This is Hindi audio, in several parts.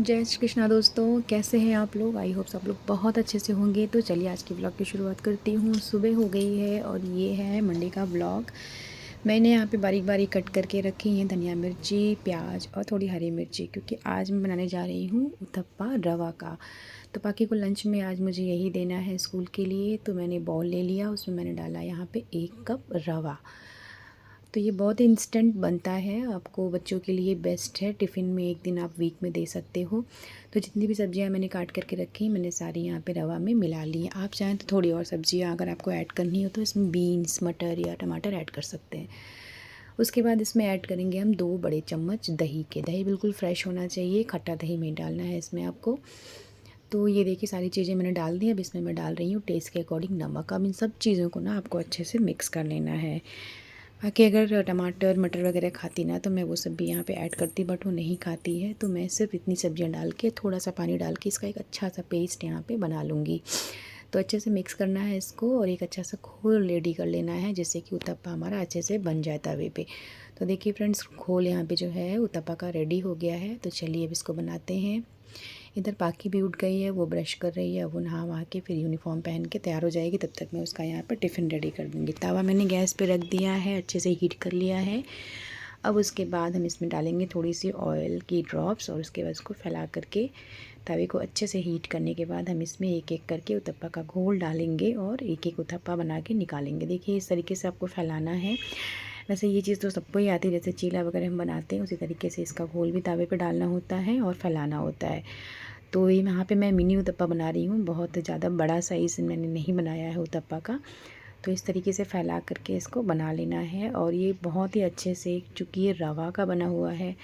जय श्री कृष्णा दोस्तों, कैसे हैं आप लोग। आई होप सब लोग बहुत अच्छे से होंगे। तो चलिए आज की ब्लॉग की शुरुआत करती हूँ। सुबह हो गई है और ये है मंडे का ब्लॉग। मैंने यहाँ पे बारीक बारीक कट करके रखी हैं धनिया मिर्ची, प्याज और थोड़ी हरी मिर्ची, क्योंकि आज मैं बनाने जा रही हूँ उत्तपा रवा का। तो पाकी को लंच में आज मुझे यही देना है स्कूल के लिए। तो मैंने बाउल ले लिया, उसमें मैंने डाला यहाँ पे 1 कप रवा। तो ये बहुत ही इंस्टेंट बनता है, आपको बच्चों के लिए बेस्ट है। टिफ़िन में एक दिन आप वीक में दे सकते हो। तो जितनी भी सब्जियां मैंने काट करके रखी मैंने सारी यहाँ पे रवा में मिला ली हैं। आप चाहें तो थोड़ी और सब्जियां अगर आपको ऐड करनी हो तो इसमें बीन्स, मटर या टमाटर ऐड कर सकते हैं। उसके बाद इसमें ऐड करेंगे हम 2 बड़े चम्मच दही के। दही बिल्कुल फ्रेश होना चाहिए, खट्टा दही नहीं डालना है इसमें आपको। तो ये देखिए सारी चीज़ें मैंने डाल दी। अब इसमें मैं डाल रही हूँ टेस्ट के अकॉर्डिंग नमक। अब इन सब चीज़ों को ना आपको अच्छे से मिक्स कर लेना है। बाकी अगर टमाटर मटर वगैरह खाती ना तो मैं वो सब भी यहाँ पे ऐड करती, बट वो नहीं खाती है। तो मैं सिर्फ इतनी सब्जियाँ डाल के थोड़ा सा पानी डाल के इसका एक अच्छा सा पेस्ट यहाँ पे बना लूँगी। तो अच्छे से मिक्स करना है इसको और एक अच्छा सा घोल रेडी कर लेना है, जिससे कि उत्तपा हमारा अच्छे से बन जाए तवे पे। तो देखिए फ्रेंड्स, घोल यहाँ पे जो है उत्तपा का रेडी हो गया है। तो चलिए अब इसको बनाते हैं। इधर पाकी भी उठ गई है, वो ब्रश कर रही है। वो नहा वहा के फिर यूनिफॉर्म पहन के तैयार हो जाएगी। तब तक मैं उसका यहाँ पर टिफ़िन रेडी कर दूँगी। तवा मैंने गैस पे रख दिया है, अच्छे से हीट कर लिया है। अब उसके बाद हम इसमें डालेंगे थोड़ी सी ऑयल की ड्रॉप्स और उसके बाद उसको फैला करके तवे को अच्छे से हीट करने के बाद हम इसमें एक एक करके उत्तपा का घोल डालेंगे और एक एक उत्तपा बना के निकालेंगे। देखिए इस तरीके से आपको फैलाना है। वैसे ये चीज़ तो सबको ही आती है, जैसे चीला वगैरह हम बनाते हैं उसी तरीके से इसका घोल भी तवे पे डालना होता है और फैलाना होता है। तो ये यहाँ पे मैं मिनी उत्तपा बना रही हूँ, बहुत ज़्यादा बड़ा साइज़ मैंने नहीं बनाया है उत्तपा का। तो इस तरीके से फैला करके इसको बना लेना है। और ये बहुत ही अच्छे से, चूँकि ये रवा का बना हुआ है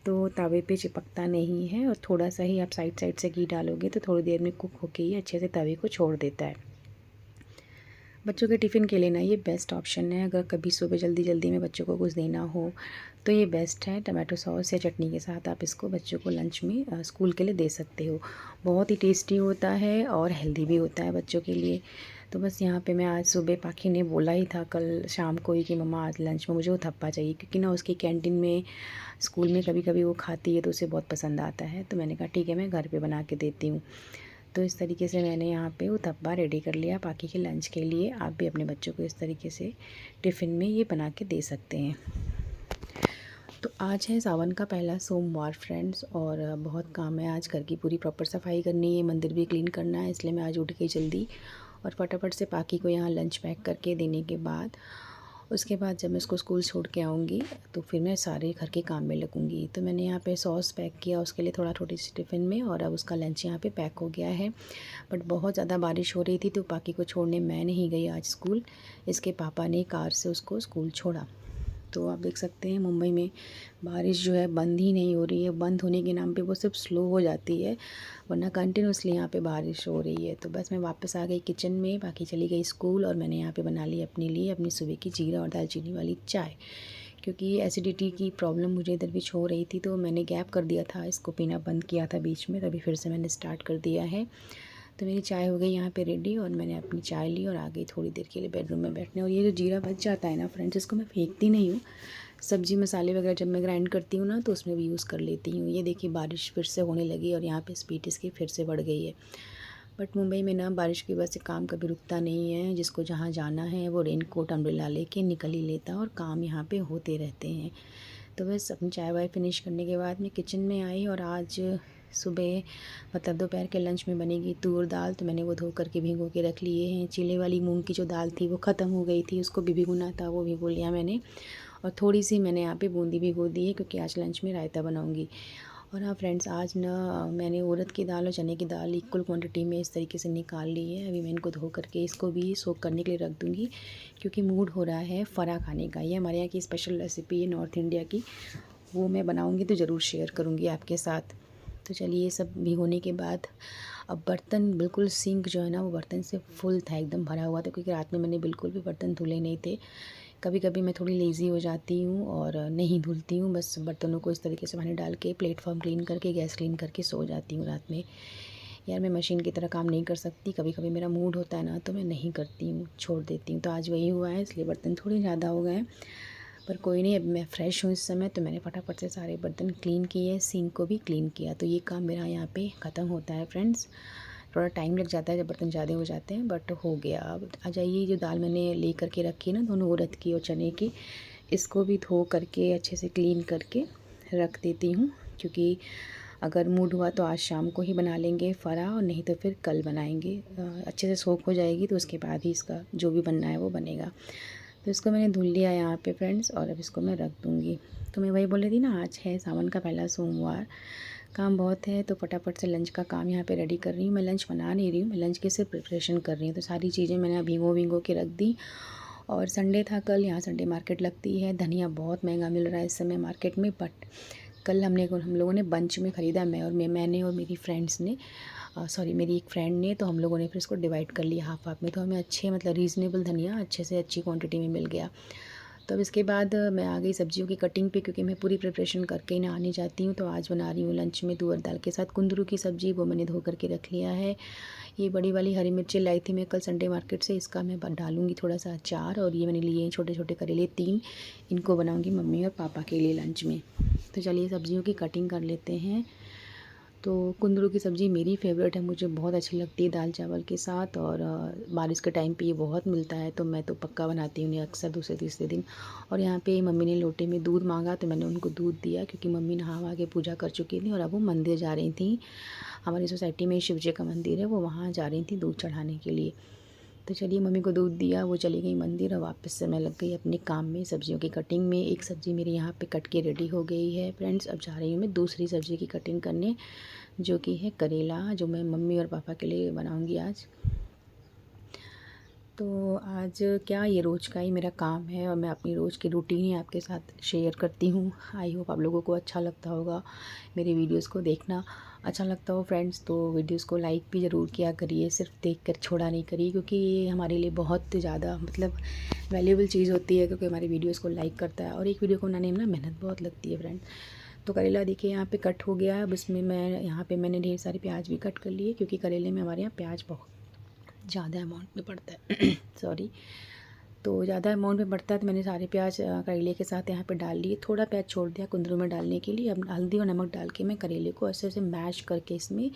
तो तवे पे चिपकता नहीं है। और थोड़ा सा ही आप साइड साइड से घी डालोगे तो थोड़ी देर में कुक होके ही अच्छे से तवे को छोड़ देता है। बच्चों के टिफ़िन के लिए ना ये बेस्ट ऑप्शन है। अगर कभी सुबह जल्दी जल्दी में बच्चों को कुछ देना हो तो ये बेस्ट है। टमाटो सॉस या चटनी के साथ आप इसको बच्चों को लंच में स्कूल के लिए दे सकते हो। बहुत ही टेस्टी होता है और हेल्दी भी होता है बच्चों के लिए। तो बस यहाँ पे मैं आज सुबह, पाखी ने बोला ही था कल शाम को ही कि मम्मा आज लंच में मुझे उत्तपा चाहिए, क्योंकि ना उसकी कैंटीन में स्कूल में कभी कभी वो खाती है तो उसे बहुत पसंद आता है। तो मैंने कहा ठीक है, मैं घर पे बना के देती हूँ। तो इस तरीके से मैंने यहाँ पे उत्तपा रेडी कर लिया पाकी के लंच के लिए। आप भी अपने बच्चों को इस तरीके से टिफ़िन में ये बना के दे सकते हैं। तो आज है सावन का पहला सोमवार फ्रेंड्स, और बहुत काम है आज। घर की पूरी प्रॉपर सफाई करनी है, मंदिर भी क्लीन करना है, इसलिए मैं आज उठ गई जल्दी और फटाफट से पाकी को यहाँ लंच पैक करके देने के बाद उसके बाद जब मैं उसको स्कूल छोड़ के आऊँगी तो फिर मैं सारे घर के काम में लगूँगी। तो मैंने यहाँ पे सॉस पैक किया उसके लिए थोड़ा छोटी सी टिफ़िन में, और अब उसका लंच यहाँ पे पैक हो गया है। बट बहुत ज़्यादा बारिश हो रही थी तो पाकी को छोड़ने मैं नहीं गई आज स्कूल। इसके पापा ने कार से उसको स्कूल छोड़ा। तो आप देख सकते हैं मुंबई में बारिश जो है बंद ही नहीं हो रही है। बंद होने के नाम पे वो सिर्फ स्लो हो जाती है, वरना कंटिन्यूसली यहाँ पे बारिश हो रही है। तो बस मैं वापस आ गई किचन में, बाकी चली गई स्कूल, और मैंने यहाँ पे बना ली अपने लिए अपनी सुबह की जीरा और दालचीनी वाली चाय। क्योंकि एसिडिटी की प्रॉब्लम मुझे इधर भी हो रही थी तो मैंने गैप कर दिया था, इसको पीना बंद किया था बीच में, तभी फिर से मैंने स्टार्ट कर दिया है। तो मेरी चाय हो गई यहाँ पे रेडी और मैंने अपनी चाय ली और आ गई थोड़ी देर के लिए बेडरूम में बैठने। और ये जो जीरा बच जाता है ना फ्रेंड्स, इसको मैं फेंकती नहीं हूँ। सब्जी मसाले वगैरह जब मैं ग्राइंड करती हूँ ना तो उसमें भी यूज़ कर लेती हूँ। ये देखिए बारिश फिर से होने लगी और यहाँ पे स्पीड इसकी फिर से बढ़ गई है। बट मुंबई में ना बारिश की वजह से काम कभी रुकता नहीं है। जिसको जहाँ जाना है वो रेन कोट अम्ब्रेला लेके निकल ही लेता है और काम यहाँ पे होते रहते हैं। तो बस अपनी चाय वाय फिनिश करने के बाद मैं किचन में आई, और आज सुबह मतलब दोपहर के लंच में बनेगी तूर दाल। तो मैंने वो धो करके भिगो के रख लिए हैं। चीले वाली मूंग की जो दाल थी वो ख़त्म हो गई थी, उसको भी भिगोना था, वो भिगो लिया मैंने। और थोड़ी सी मैंने यहाँ पे बूंदी भिगो दी है क्योंकि आज लंच में रायता बनाऊँगी। और हाँ फ्रेंड्स, आज ना मैंने उड़द की दाल और चने की दाल इक्वल क्वांटिटी में इस तरीके से निकाल ली है। अभी मैं इनको धो करके इसको भी सोक करने के लिए रख दूँगी, क्योंकि मूड हो रहा है फ़रा खाने का। ये हमारे यहाँ की स्पेशल रेसिपी है नॉर्थ इंडिया की, वो मैं बनाऊँगी तो ज़रूर शेयर करूँगी आपके साथ। तो चलिए ये सब भिगोने के बाद अब बर्तन बिल्कुल, सिंक जो है ना वो बर्तन से फुल था, एकदम भरा हुआ था, क्योंकि रात में मैंने बिल्कुल भी बर्तन धुले नहीं थे। कभी कभी मैं थोड़ी लेज़ी हो जाती हूँ और नहीं धुलती हूँ, बस बर्तनों को इस तरीके से पानी डाल के प्लेटफॉर्म क्लीन करके गैस क्लीन करके सो जाती हूँ रात में। यार मैं मशीन की तरह काम नहीं कर सकती, कभी कभी मेरा मूड होता है ना तो मैं नहीं करती हूँ, छोड़ देती हूँ। तो आज वही हुआ है, इसलिए बर्तन थोड़े ज़्यादा हो गए हैं। पर कोई नहीं, अब मैं फ़्रेश हूँ इस समय, तो मैंने फटाफट से सारे बर्तन क्लीन किए, सिंक को भी क्लीन किया। तो ये काम मेरा यहाँ पे ख़त्म होता है फ्रेंड्स। थोड़ा टाइम लग जाता है जब बर्तन ज़्यादा हो जाते हैं, बट हो गया। अब आ जाइए, जो दाल मैंने ले करके रखी है ना, दोनों उड़द की और चने की, इसको भी धो करके अच्छे से क्लीन करके रख देती हूँ, क्योंकि अगर मूड हुआ तो आज शाम को ही बना लेंगे फ़रा, और नहीं तो फिर कल बनाएंगे। अच्छे से सोख हो जाएगी तो उसके बाद ही इसका जो भी बनना है वो बनेगा। तो इसको मैंने धुल लिया यहाँ पे फ्रेंड्स, और अब इसको मैं रख दूँगी। तो मैं वही बोल रही थी ना, आज है सावन का पहला सोमवार, काम बहुत है, तो फटाफट से लंच का काम यहाँ पे रेडी कर रही हूँ। मैं लंच बना नहीं रही हूँ, मैं लंच की सिर्फ प्रिपरेशन कर रही हूँ। तो सारी चीज़ें मैंने भिगो के रख दी। और संडे था कल, यहाँ संडे मार्केट लगती है। धनिया बहुत महंगा मिल रहा है इस समय मार्केट में, बट कल हम लोगों ने बंच में ख़रीदा, मैंने और मेरी फ्रेंड्स ने, मेरी एक फ्रेंड ने, तो हम लोगों ने फिर इसको डिवाइड कर लिया हाफ़ हाफ़ में। तो हमें अच्छे मतलब रीज़नेबल धनिया अच्छे से अच्छी क्वांटिटी में मिल गया। तो अब इसके बाद मैं आ गई सब्जियों की कटिंग पे, क्योंकि मैं पूरी प्रिपरेशन करके ही नहाने जाती हूँ। तो आज बना रही हूँ लंच में तुअर दाल के साथ कुंदरू की सब्ज़ी, वो मैंने धो करके रख लिया है। ये बड़ी वाली हरी मिर्ची लाई थी मैं कल संडे मार्केट से, इसका मैं डालूँगी थोड़ा सा अचार। और ये मैंने लिए हैं छोटे छोटे करेले 3, इनको बनाऊँगी मम्मी और पापा के लिए लंच में। तो चलिए सब्जियों की कटिंग कर लेते हैं। तो कुंदरू की सब्ज़ी मेरी फेवरेट है, मुझे बहुत अच्छी लगती है दाल चावल के साथ। और बारिश के टाइम पे ये बहुत मिलता है, तो मैं तो पक्का बनाती हूँ अक्सर दूसरे तीसरे दिन। और यहाँ पे मम्मी ने लोटे में दूध मांगा, तो मैंने उनको दूध दिया, क्योंकि मम्मी नहा वहा के पूजा कर चुकी थी और अब वो मंदिर जा रही थी। हमारी सोसाइटी में शिव जी का मंदिर है, वो वहाँ जा रही थी दूध चढ़ाने के लिए। तो चलिए मम्मी को दूध दिया, वो चली गई मंदिर, और वापस से मैं लग गई अपने काम में, सब्जियों की कटिंग में। एक सब्ज़ी मेरी यहाँ पे कट के रेडी हो गई है फ्रेंड्स। अब जा रही हूँ मैं दूसरी सब्ज़ी की कटिंग करने, जो कि है करेला, जो मैं मम्मी और पापा के लिए बनाऊँगी आज। तो आज क्या, ये रोज़ का ही मेरा काम है, और मैं अपनी रोज़ की रूटीन ही आपके साथ शेयर करती हूँ। आई होप आप लोगों को अच्छा लगता होगा, मेरी वीडियोस को देखना अच्छा लगता हो फ्रेंड्स। तो वीडियोस को लाइक भी ज़रूर किया करिए, सिर्फ देख कर छोड़ा नहीं करिए, क्योंकि ये हमारे लिए बहुत ज़्यादा मतलब वैल्यूबल चीज़ होती है, क्योंकि हमारी वीडियोज़ को लाइक करता है। और एक वीडियो को बनाने में ना मेहनत बहुत लगती है फ्रेंड्स। तो करेला देखिए यहाँ पे कट हो गया है। अब इसमें मैंने ढेर सारे प्याज भी कट कर लिए, क्योंकि करेले में हमारे यहाँ प्याज बहुत ज़्यादा अमाउंट में पड़ता है सॉरी। तो ज़्यादा अमाउंट में पड़ता है, तो मैंने सारे प्याज करेले के साथ यहाँ पे डाल लिए। थोड़ा प्याज छोड़ दिया कुंदरू में डालने के लिए। अब हल्दी और नमक डाल के मैं करेले को अच्छे से मैश करके इसमें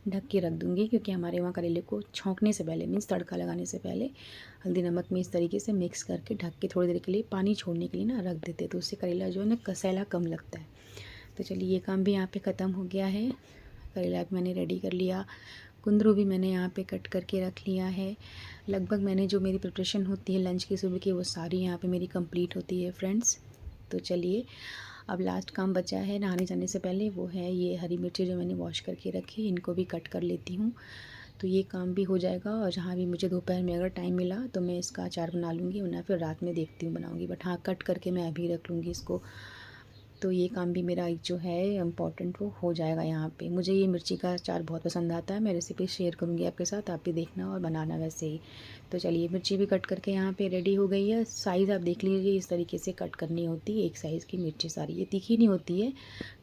ढक के रख दूँगी, क्योंकि हमारे वहाँ करेले को छौंकने से पहले, मीन्स तड़का लगाने से पहले, हल्दी नमक में इस तरीके से मिक्स करके ढक के थोड़ी देर के लिए पानी छोड़ने के लिए ना रख देते, तो उससे करेला जो है ना कसैला कम लगता है। तो चलिए ये काम भी यहाँ पे ख़त्म हो गया है। करेला भी मैंने रेडी कर लिया, कुंदरू भी मैंने यहाँ पे कट करके रख लिया है। लगभग मैंने जो मेरी प्रिपरेशन होती है लंच की सुबह की, वो सारी यहाँ पे मेरी कंप्लीट होती है फ्रेंड्स। तो चलिए अब लास्ट काम बचा है नहाने जाने से पहले, वो है ये हरी मिर्ची जो मैंने वॉश करके रखी, इनको भी कट कर लेती हूँ। तो ये काम भी हो जाएगा, और जहाँ भी मुझे दोपहर में अगर टाइम मिला तो मैं इसका अचार बना लूँगी, वरना फिर रात में देखती हूँ बनाऊँगी। बट हाँ, कट करके मैं अभी रख लूँगी इसको। तो ये काम भी मेरा जो है इम्पॉर्टेंट वो हो जाएगा यहाँ पे। मुझे ये मिर्ची का अचार बहुत पसंद आता है, मैं रेसिपी शेयर करूँगी आपके साथ, आप भी देखना और बनाना वैसे ही। तो चलिए मिर्ची भी कट करके यहाँ पे रेडी हो गई है। साइज़ आप देख लीजिए, इस तरीके से कट करनी होती है एक साइज़ की मिर्ची सारी। ये तीखी नहीं होती है,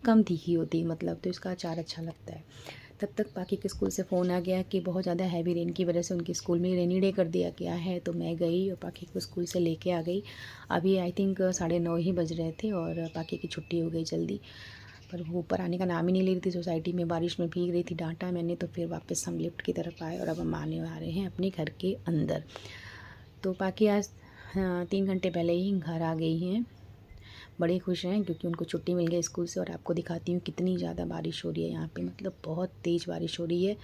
कम तीखी होती है मतलब, तो इसका अचार अच्छा लगता है। तब तक पाकी के स्कूल से फ़ोन आ गया कि बहुत ज़्यादा हैवी रेन की वजह से उनके स्कूल में रेनी डे कर दिया गया है। तो मैं गई और पाकी को स्कूल से लेके आ गई। अभी आई थिंक 9:30 ही बज रहे थे, और पाकी की छुट्टी हो गई जल्दी। पर वो ऊपर आने का नाम ही नहीं ले रही थी, सोसाइटी में बारिश में भीग रही थी, डांटा मैंने। तो फिर वापस हम लिफ्ट की तरफ आए, और अब हम आने आ रहे हैं अपने घर के अंदर। तो पाकी आज 3 घंटे पहले ही घर आ गई हैं। बड़े खुश हैं, क्योंकि उनको छुट्टी मिल गई स्कूल से। और आपको दिखाती हूँ कितनी ज़्यादा बारिश हो रही है यहाँ पे, मतलब बहुत तेज़ बारिश हो रही है,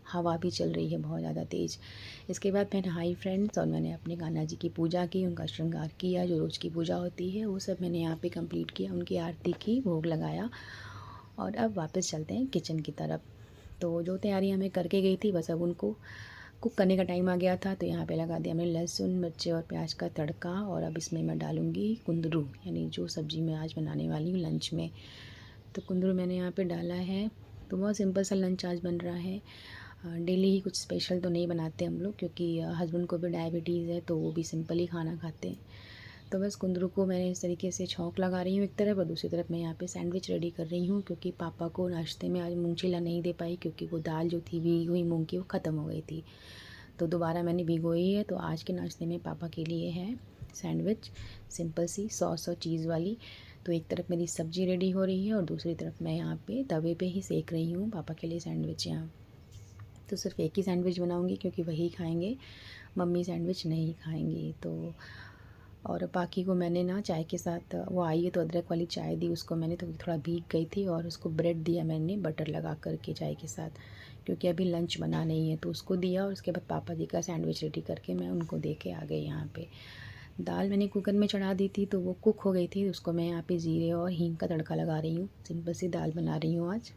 हवा भी चल रही है बहुत ज़्यादा तेज़। इसके बाद मैं नहाई फ्रेंड्स, और मैंने अपने कान्हा जी की पूजा की, उनका श्रृंगार किया, जो रोज़ की पूजा होती है वो सब मैंने यहाँ पे कंप्लीट किया, उनकी आरती की, भोग लगाया। और अब वापस चलते हैं किचन की तरफ। तो जो तैयारियाँ मैं करके गई थी, बस अब उनको कुक करने का टाइम आ गया था। तो यहाँ पे लगा दिया मैंने लहसुन मिर्ची और प्याज का तड़का, और अब इसमें मैं डालूँगी कुंदरू, यानी जो सब्ज़ी मैं आज बनाने वाली हूँ लंच में। तो कुंदरू मैंने यहाँ पे डाला है। तो बहुत सिंपल सा लंच आज बन रहा है। डेली ही कुछ स्पेशल तो नहीं बनाते हम लोग, क्योंकि हस्बैंड को भी डायबिटीज़ है, तो वो भी सिंपल ही खाना खाते हैं। तो बस कुंदरू को मैंने इस तरीके से छौंक लगा रही हूँ एक तरफ, और दूसरी तरफ मैं यहाँ पे सैंडविच रेडी कर रही हूँ, क्योंकि पापा को नाश्ते में आज मूंग चीला नहीं दे पाई, क्योंकि वो दाल जो थी भिगी हुई मूंग की वो ख़त्म हो गई थी। तो दोबारा मैंने भिगोई है, तो आज के नाश्ते में पापा के लिए है सैंडविच, सिंपल सी सॉस और चीज़ वाली। तो एक तरफ मेरी सब्ज़ी रेडी हो रही है और दूसरी तरफ मैं यहाँ पे तवे पे ही सेक रही हूँ पापा के लिए सैंडविच। यहाँ तो सिर्फ एक ही सैंडविच बनाऊँगी क्योंकि वही खाएंगे, मम्मी सैंडविच नहीं खाएंगी। तो और बाकी को मैंने ना चाय के साथ, वो आई है तो अदरक वाली चाय दी उसको मैंने, तो थोड़ा भीग गई थी, और उसको ब्रेड दिया मैंने बटर लगा करके चाय के साथ, क्योंकि अभी लंच बना नहीं है तो उसको दिया। और उसके बाद पापा जी का सैंडविच रेडी करके मैं उनको दे के आ गई। यहाँ पे दाल मैंने कुकर में चढ़ा दी थी तो वो कुक हो गई थी, उसको मैं यहाँ पे ज़ीरे और हींग का तड़का लगा रही हूँ। सिंपल सी दाल बना रही हूँ आज।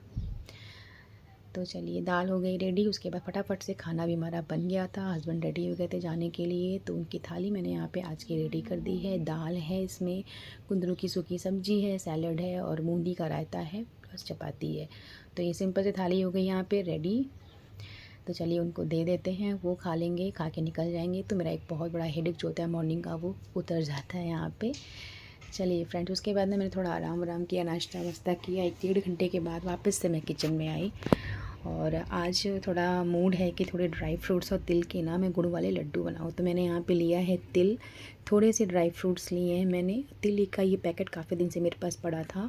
तो चलिए दाल हो गई रेडी। उसके बाद फटाफट से खाना भी हमारा बन गया था, हस्बैंड रेडी हो गए थे जाने के लिए, तो उनकी थाली मैंने यहाँ पे आज की रेडी कर दी है। दाल है, इसमें कुंदरू की सूखी सब्जी है, सैलड है और बूंदी का रायता है, प्लस चपाती है। तो ये सिंपल सी थाली हो गई यहाँ पे रेडी। तो चलिए उनको दे देते हैं, वो खा लेंगे, खा के निकल जाएंगे। तो मेरा एक बहुत बड़ा हेडेक जो होता है मॉर्निंग का वो उतर जाता है यहाँ पे। चलिए फ्रेंड्स, उसके बाद में मैंने थोड़ा आराम किया, नाश्ता वास्ता किया। 1-1.5 घंटे के बाद वापस से मैं किचन में आई। और आज थोड़ा मूड है कि थोड़े ड्राई फ्रूट्स और तिल के ना मैं गुड़ वाले लड्डू बनाऊँ। तो मैंने यहाँ पे लिया है तिल, थोड़े से ड्राई फ्रूट्स लिए हैं मैंने। तिल का ये पैकेट काफ़ी दिन से मेरे पास पड़ा था,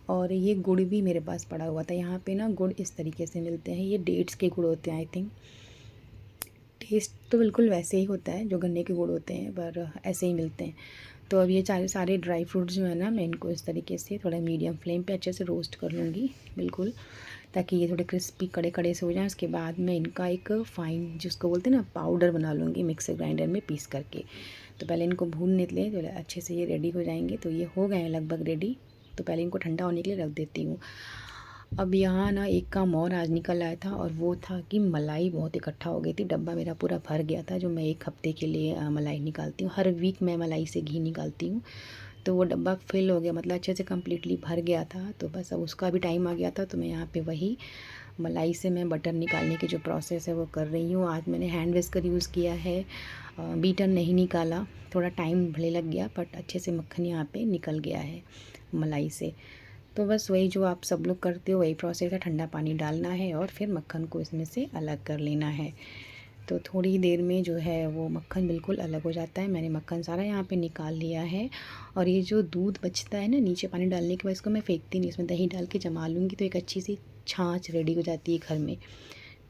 और ये गुड़ भी मेरे पास पड़ा हुआ था। यहाँ पे ना गुड़ इस तरीके से मिलते हैं, ये डेट्स के गुड़ होते हैं आई थिंक। टेस्ट तो बिल्कुल वैसे ही होता है जो गन्ने के गुड़ होते हैं, पर ऐसे ही मिलते हैं। तो अब ये सारे ड्राई फ्रूट्स जो है ना, मैं इनको इस तरीके से थोड़ा मीडियम फ्लेम पे अच्छे से रोस्ट कर लूँगी बिल्कुल, ताकि ये थोड़े क्रिस्पी कड़े कड़े से हो जाएं। उसके बाद मैं इनका एक फ़ाइन, जिसको बोलते हैं ना, पाउडर बना लूँगी मिक्सर ग्राइंडर में पीस करके। तो पहले इनको भून लें तो अच्छे से ये रेडी हो जाएंगे। तो ये हो गए हैं लगभग रेडी। तो पहले इनको ठंडा होने के लिए रख देती हूँ। अब यहाँ ना एक काम और आज निकल आया था, और वो था कि मलाई बहुत इकट्ठा हो गई थी। डब्बा मेरा पूरा भर गया था, जो मैं 1 हफ्ते के लिए मलाई निकालती हूँ, हर वीक मैं मलाई से घी निकालती हूँ। तो वो डब्बा फिल हो गया, मतलब अच्छे से कम्प्लीटली भर गया था। तो बस अब उसका भी टाइम आ गया था, तो मैं यहाँ पे वही मलाई से मैं बटर निकालने की जो प्रोसेस है वो कर रही हूँ। आज मैंने हैंड विस्कर यूज़ किया है, बीटर नहीं निकाला, थोड़ा टाइम भले लग गया, बट अच्छे से मक्खन यहाँ पे निकल गया है मलाई से। तो बस वही जो आप सब लोग करते हो वही प्रोसेस है, ठंडा पानी डालना है और फिर मक्खन को इसमें से अलग कर लेना है। तो थोड़ी देर में जो है वो मक्खन बिल्कुल अलग हो जाता है। मैंने मक्खन सारा यहाँ पे निकाल लिया है। और ये जो दूध बचता है ना नीचे पानी डालने के बाद, इसको मैं फेंकती नहीं, इसमें दही डाल के जमा लूँगी, तो एक अच्छी सी छाछ रेडी हो जाती है घर में।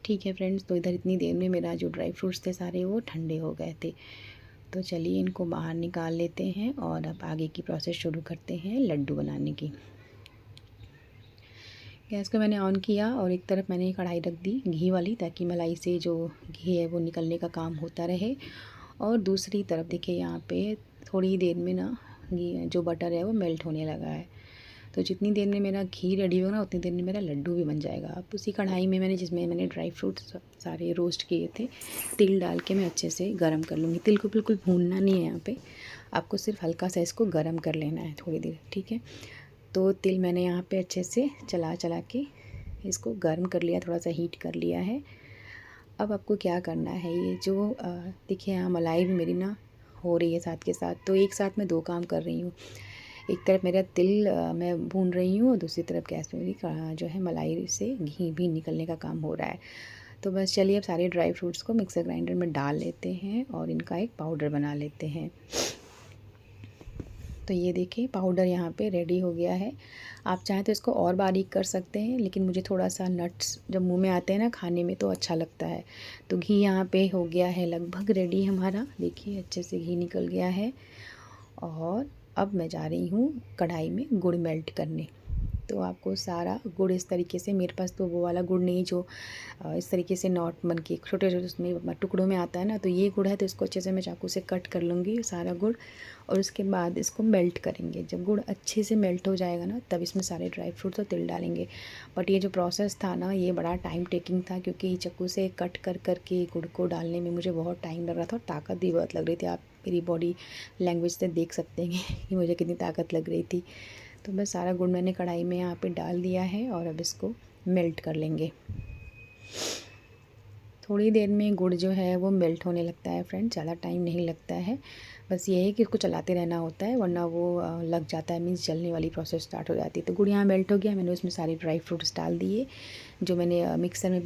ठीक है फ्रेंड्स, तो इधर इतनी देर में मेरा जो ड्राई फ्रूट्स थे सारे वो ठंडे हो गए थे। तो चलिए इनको बाहर निकाल लेते हैं और अब आगे की प्रोसेस शुरू करते हैं लड्डू बनाने की। गैस को मैंने ऑन किया और एक तरफ मैंने कढ़ाई रख दी घी वाली, ताकि मलाई से जो घी है वो निकलने का काम होता रहे। और दूसरी तरफ देखिए यहाँ पे थोड़ी देर में ना घी जो बटर है वो मेल्ट होने लगा है। तो जितनी देर में मेरा घी रेडी होगा ना उतनी देर में मेरा लड्डू भी बन जाएगा। अब उसी कढ़ाई में जिसमें मैंने ड्राई फ्रूट्स सारे रोस्ट किए थे, तिल डाल के मैं अच्छे से गर्म कर लूँगी। तिल को बिल्कुल भूनना नहीं है यहाँ पे, आपको सिर्फ हल्का सा इसको गर्म कर लेना है थोड़ी देर, ठीक है। तो तिल मैंने यहाँ पे अच्छे से चला के इसको गर्म कर लिया, थोड़ा सा हीट कर लिया है। अब आपको क्या करना है, ये जो देखिए यहाँ मलाई भी मेरी ना हो रही है साथ के साथ। तो एक साथ मैं 2 काम कर रही हूँ, एक तरफ मेरा तिल मैं भून रही हूँ और दूसरी तरफ गैस में मेरी जो है मलाई से घी भी निकलने का काम हो रहा है। तो बस चलिए अब सारे ड्राई फ्रूट्स को मिक्सर ग्राइंडर में डाल लेते हैं और इनका एक पाउडर बना लेते हैं। तो ये देखिए पाउडर यहाँ पे रेडी हो गया है। आप चाहें तो इसको और बारीक कर सकते हैं, लेकिन मुझे थोड़ा सा नट्स जब मुंह में आते हैं ना खाने में तो अच्छा लगता है। तो घी यहाँ पे हो गया है लगभग रेडी हमारा, देखिए अच्छे से घी निकल गया है। और अब मैं जा रही हूँ कढ़ाई में गुड़ मेल्ट करने। तो आपको सारा गुड़ इस तरीके से, मेरे पास तो वो वाला गुड़ नहीं जो इस तरीके से नॉट बन के छोटे छोटे उसमें टुकड़ों में आता है ना, तो ये गुड़ है। तो इसको अच्छे से मैं चाकू से कट कर लूँगी सारा गुड़, और उसके बाद इसको मेल्ट करेंगे। जब गुड़ अच्छे से मेल्ट हो जाएगा ना तब इसमें सारे ड्राई फ्रूट्स और तिल डालेंगे। बट ये जो प्रोसेस था ना ये बड़ा टाइम टेकिंग था, क्योंकि चाकू से कट कर के गुड़ को डालने में मुझे बहुत टाइम लग रहा था और ताकत भी बहुत लग रही थी। आप मेरी बॉडी लैंग्वेज से देख सकते हैं कि मुझे कितनी ताकत लग रही थी। तो बस सारा गुड़ मैंने कढ़ाई में यहाँ पे डाल दिया है और अब इसको मेल्ट कर लेंगे। थोड़ी देर में गुड़ जो है वो मेल्ट होने लगता है फ्रेंड, ज़्यादा टाइम नहीं लगता है। बस ये है कि इसको चलाते रहना होता है, वरना वो लग जाता है, मीन्स जलने वाली प्रोसेस स्टार्ट हो जाती है। तो गुड़ यहाँ मेल्ट हो गया, मैंने उसमें सारे ड्राई फ्रूट्स डाल दिए जो मैंने मिक्सर में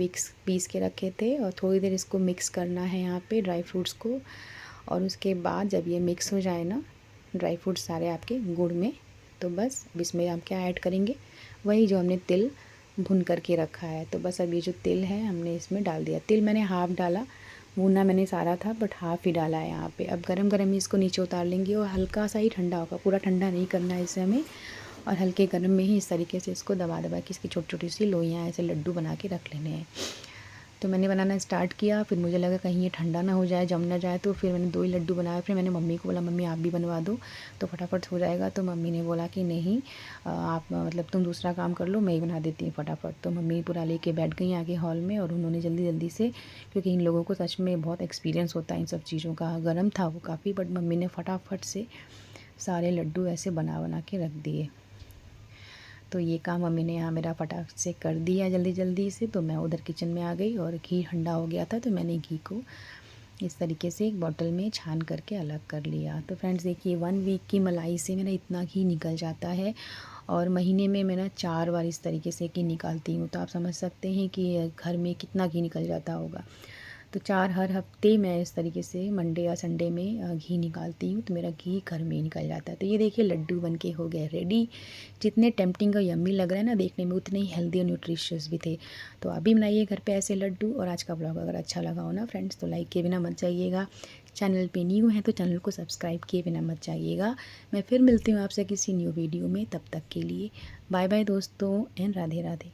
पीस के रखे थे। और थोड़ी देर इसको मिक्स करना है यहाँ पे ड्राई फ्रूट्स को। और उसके बाद जब ये मिक्स हो जाए ना ड्राई फ्रूट सारे आपके गुड़ में, तो बस अब इसमें हम क्या ऐड करेंगे, वही जो हमने तिल भुन करके रखा है। तो बस अब ये जो तिल है हमने इसमें डाल दिया। तिल मैंने हाफ़ डाला, भुना मैंने सारा था बट हाफ़ ही डाला है यहाँ पे। अब गरम गरम ही इसको नीचे उतार लेंगे और हल्का सा ही ठंडा होगा, पूरा ठंडा नहीं करना है इसे हमें। और हल्के गरम में ही इस तरीके से इसको दबा दबा के इसकी छोटी छोटी सी लोइयाँ ऐसे लड्डू बना के रख लेने हैं। तो मैंने बनाना स्टार्ट किया, फिर मुझे लगा कहीं ये ठंडा ना हो जाए, जम ना जाए, तो फिर मैंने 2 ही लड्डू बनाए। फिर मैंने मम्मी को बोला मम्मी आप भी बनवा दो तो फटाफट हो जाएगा। तो मम्मी ने बोला कि नहीं आप मतलब तुम दूसरा काम कर लो, मैं ही बना देती हूँ फटाफट। तो मम्मी पूरा लेके बैठ गई आगे हॉल में और उन्होंने जल्दी जल्दी से, क्योंकि इन लोगों को सच में बहुत एक्सपीरियंस होता है इन सब चीज़ों का। गर्म था वो काफ़ी, बट मम्मी ने फटाफट से सारे लड्डू ऐसे बना बना के रख दिए। तो ये काम मम्मी ने यहाँ मेरा फटाक से कर दिया जल्दी जल्दी से। तो मैं उधर किचन में आ गई और घी ठंडा हो गया था, तो मैंने घी को इस तरीके से एक बॉटल में छान करके अलग कर लिया। तो फ्रेंड्स देखिए 1 वीक की मलाई से मेरा इतना घी निकल जाता है और महीने में मैं ना 4 बार इस तरीके से घी निकालती हूँ। तो आप समझ सकते हैं कि घर में कितना घी निकल जाता होगा। तो 4 हर हफ्ते मैं इस तरीके से मंडे या संडे में घी निकालती हूँ, तो मेरा घी घर में ही निकल जाता है। तो ये देखिए लड्डू बनके हो गए रेडी। जितने टेम्पटिंग और यम्मी लग रहा है ना देखने में, उतने ही हेल्दी और न्यूट्रिशियस भी थे। तो अभी बनाइए घर पे ऐसे लड्डू। और आज का ब्लॉग अगर अच्छा लगा हो ना फ्रेंड्स, तो लाइक किए बिना मत जाइएगा। चैनल पे न्यू है तो चैनल को सब्सक्राइब किए बिना मत जाइएगा। मैं फिर मिलती हूँ आपसे किसी न्यू वीडियो में, तब तक के लिए बाय बाय दोस्तों एंड राधे राधे।